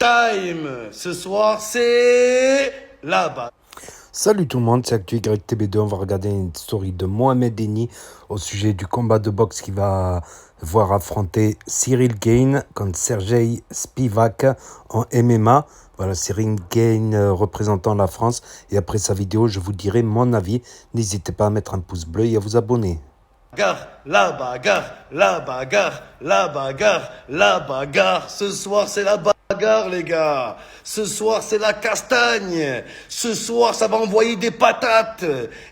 time. Ce soir, c'est là-bas. Salut tout le monde, c'est ActuYTB2. On va regarder une story de Mohamed Deni au sujet du combat de boxe qui va voir affronter Cyril Gane contre Sergey Spivak en MMA. Voilà, Cyril Gane représentant la France. Et après sa vidéo, je vous dirai mon avis. N'hésitez pas à mettre un pouce bleu et à vous abonner. La bagarre, la bagarre, la bagarre, la bagarre. Ce soir, c'est la bagarre, les gars. Ce soir, c'est la castagne. Ce soir, ça va envoyer des patates.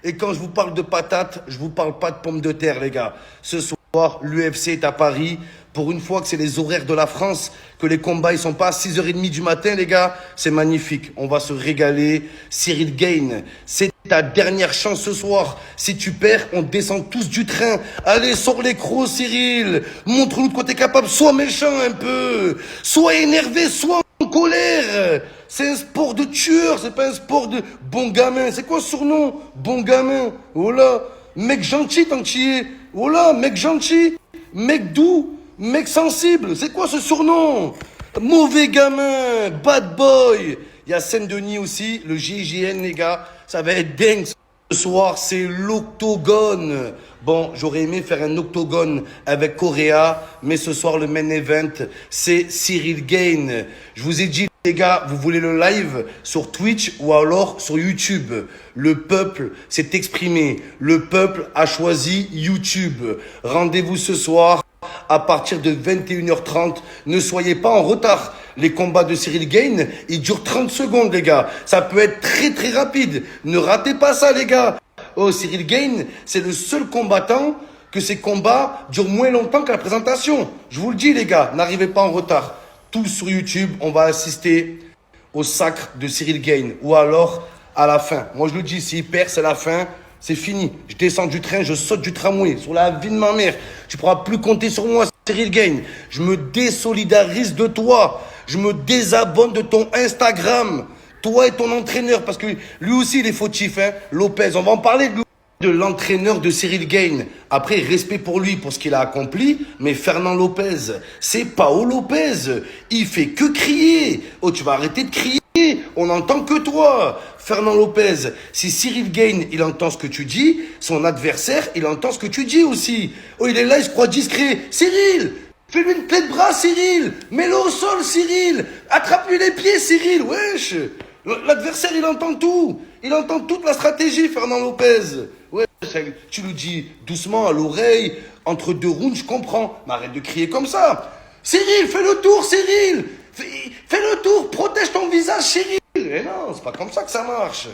Et quand je vous parle de patates, je vous parle pas de pommes de terre, les gars. Ce soir, l'UFC est à Paris. Pour une fois que c'est les horaires de la France, que les combats ils sont pas à 6h30 du matin, les gars, c'est magnifique. On va se régaler. Cyril Gane, c'est ta dernière chance ce soir. Si tu perds, on descend tous du train. Allez, sors les crocs, Cyril. Montre-nous de quoi t'es capable. Sois méchant un peu. Sois énervé, sois en colère. C'est un sport de tueur, c'est pas un sport de bon gamin. C'est quoi ce surnom? Bon gamin. Oh là, mec gentil tant que tu y es. Oh là, mec gentil, mec doux. Mec sensible, c'est quoi ce surnom? Mauvais gamin, bad boy. Il y a Saint-Denis aussi, le GIGN, les gars. Ça va être dingue. Ce soir, c'est l'octogone. Bon, j'aurais aimé faire un octogone avec Correa, mais ce soir, le main event, c'est Cyril Gane. Je vous ai dit, les gars, vous voulez le live sur Twitch ou alors sur YouTube. Le peuple s'est exprimé. Le peuple a choisi YouTube. Rendez-vous ce soir à partir de 21h30. Ne soyez pas en retard. Les combats de Cyril Gane, ils durent 30 secondes, les gars. Ça peut être très très rapide. Ne ratez pas ça, les gars. Oh, Cyril Gane, c'est le seul combattant que ses combats durent moins longtemps que la présentation. Je vous le dis, les gars, n'arrivez pas en retard. Tous sur YouTube, on va assister au sacre de Cyril Gane. Ou alors, à la fin. Moi, je le dis, s'il perd, c'est la fin. C'est fini. Je descends du train, je saute du tramway. Sur la vie de ma mère. Tu pourras plus compter sur moi, Cyril Gane. Je me désolidarise de toi. Je me désabonne de ton Instagram. Toi et ton entraîneur. Parce que lui aussi, il est fautif, hein. Lopez. On va en parler de l'entraîneur de Cyril Gane. Après, respect pour lui, pour ce qu'il a accompli. Mais Fernand Lopez, c'est Paolo Lopez. Il fait que crier. Oh, tu vas arrêter de crier. On n'entend que toi. Fernand Lopez, si Cyril Gane, il entend ce que tu dis, son adversaire, il entend ce que tu dis aussi. Oh, il est là, il se croit discret. Cyril, fais-lui une clé de bras, Cyril. Mets-le au sol, Cyril. Attrape-lui les pieds, Cyril. Wesh. L'adversaire, il entend tout. Il entend toute la stratégie, Fernand Lopez. Ouais, tu lui dis doucement à l'oreille, entre deux rounds, je comprends. Mais arrête de crier comme ça. Cyril, fais le tour, Cyril. Fais le tour, protège ton visage, Cyril. Eh non, c'est pas comme ça que ça marche.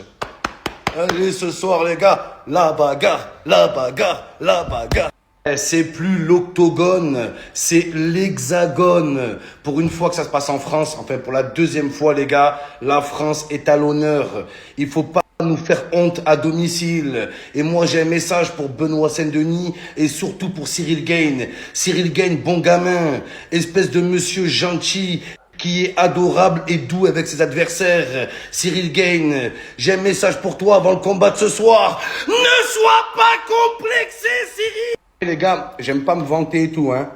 Allez, ce soir, les gars, la bagarre, la bagarre, la bagarre. C'est plus l'octogone, c'est l'hexagone. Pour une fois que ça se passe en France, enfin pour la deuxième fois, les gars, la France est à l'honneur. Il faut pas nous faire honte à domicile. Et moi, j'ai un message pour Benoît Saint-Denis et surtout pour Cyril Gane. Cyril Gane, bon gamin, espèce de monsieur gentil, qui est adorable et doux avec ses adversaires. Cyril Gane, j'ai un message pour toi avant le combat de ce soir. Ne sois pas complexé, Cyril. Les gars, j'aime pas me vanter et tout, hein.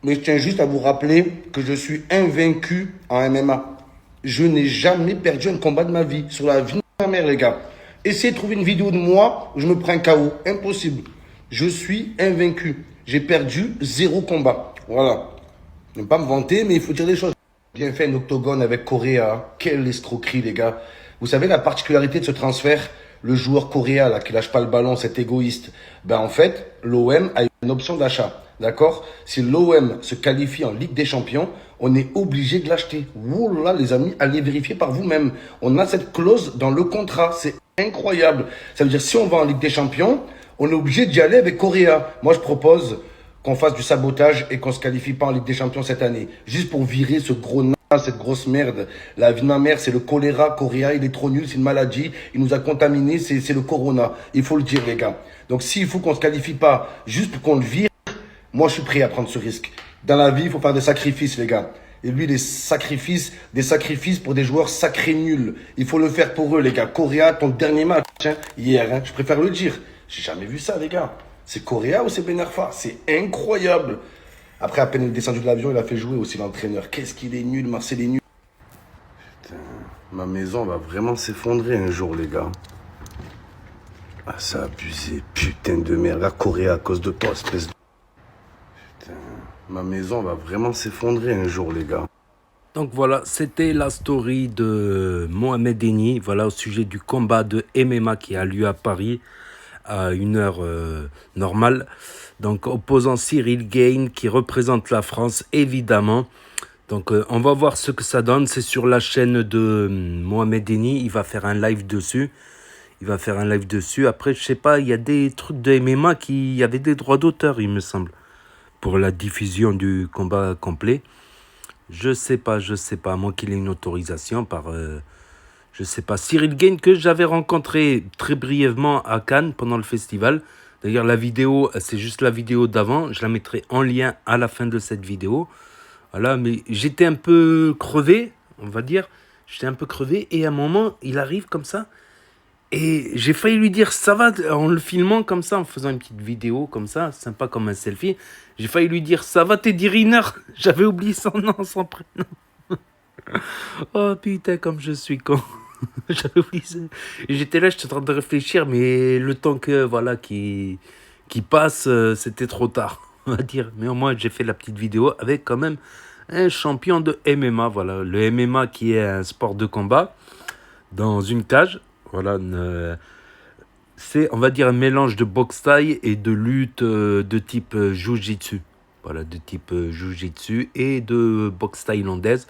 Mais je tiens juste à vous rappeler que je suis invaincu en MMA. Je n'ai jamais perdu un combat de ma vie. Sur la vie de ma mère, les gars. Essayez de trouver une vidéo de moi où je me prends un KO. Impossible. Je suis invaincu. J'ai perdu 0 combat. Voilà. Je n'aime pas me vanter, mais il faut dire les choses. Bien fait un octogone avec Correa. Quelle escroquerie, les gars. Vous savez la particularité de ce transfert? Le joueur Correa, là, qui lâche pas le ballon, cet égoïste. Ben, en fait, l'OM a une option d'achat. D'accord? Si l'OM se qualifie en Ligue des Champions, on est obligé de l'acheter. Oh là, les amis, allez vérifier par vous-même. On a cette clause dans le contrat. C'est incroyable. Ça veut dire, si on va en Ligue des Champions, on est obligé d'y aller avec Correa. Moi, je propose qu'on fasse du sabotage et qu'on se qualifie pas en Ligue des Champions cette année. Juste pour virer ce gros cette grosse merde. La vie de ma mère, c'est le choléra. Correa, il est trop nul, c'est une maladie. Il nous a contaminés, c'est le corona. Il faut le dire, les gars. Donc, s'il faut qu'on se qualifie pas juste pour qu'on le vire, moi, je suis prêt à prendre ce risque. Dans la vie, il faut faire des sacrifices, les gars. Et lui, des sacrifices pour des joueurs sacrés nuls. Il faut le faire pour eux, les gars. Correa, ton dernier match, hein, hier, hein, je préfère le dire. J'ai jamais vu ça, les gars. C'est Correa ou c'est Ben Arfa? C'est incroyable. Après, à peine il est descendu de l'avion, il a fait jouer aussi l'entraîneur. Qu'est-ce qu'il est nul, Marcel est nul. Ma maison va vraiment s'effondrer un jour, les gars. Ah, ça a abusé. Putain de merde. La Corée à cause de toi, espèce de... Putain. Ma maison va vraiment s'effondrer un jour, les gars. Donc voilà, c'était la story de Mohamed Eni, voilà, au sujet du combat de MMA qui a lieu à Paris à une heure normale. Donc opposant Cyril Gane qui représente la France évidemment. Donc on va voir ce que ça donne. C'est sur la chaîne de Mohamed Eni, il va faire un live dessus. Après, je sais pas, il y a des trucs de MMA qui y avait des droits d'auteur, il me semble, pour la diffusion du combat complet. Je sais pas, à moins qu'il ait une autorisation par, je sais pas, Cyril Gane que j'avais rencontré très brièvement à Cannes pendant le festival. D'ailleurs, la vidéo, c'est juste la vidéo d'avant, je la mettrai en lien à la fin de cette vidéo. Voilà, mais j'étais un peu crevé, on va dire, et à un moment, il arrive comme ça, et j'ai failli lui dire ça va, en le filmant comme ça, en faisant une petite vidéo comme ça, sympa comme un selfie. J'ai failli lui dire ça va Teddy Riner. J'avais oublié son nom, son prénom. Oh putain, comme je suis con. J'avais oublié ça. Et j'étais là, j'étais en train de réfléchir, mais le temps que voilà qui passe, c'était trop tard, on va dire. Mais au moins j'ai fait la petite vidéo avec quand même un champion de MMA. Voilà, le MMA qui est un sport de combat dans une cage. Voilà, c'est, on va dire, un mélange de boxe thaï et de lutte de type jiu-jitsu. Voilà, de type jiu-jitsu et de boxe thaïlandaise.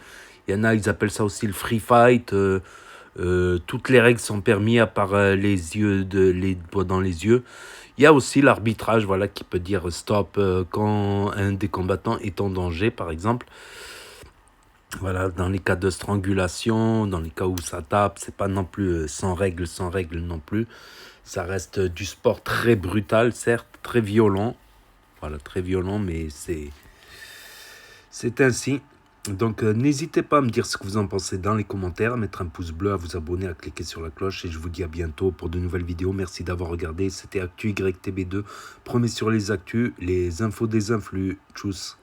Il y en a, ils appellent ça aussi le free fight. Toutes les règles sont permises à part les doigts dans les yeux. Il y a aussi l'arbitrage, voilà, qui peut dire stop quand un des combattants est en danger, par exemple. Voilà, dans les cas de strangulation, dans les cas où ça tape, c'est pas non plus sans règle non plus. Ça reste du sport très brutal, certes, très violent. Voilà, très violent, mais c'est ainsi. Donc n'hésitez pas à me dire ce que vous en pensez dans les commentaires, à mettre un pouce bleu, à vous abonner, à cliquer sur la cloche. Et je vous dis à bientôt pour de nouvelles vidéos. Merci d'avoir regardé. C'était Actu YTB2. Premier sur les actus, les infos des influx. Tchuss.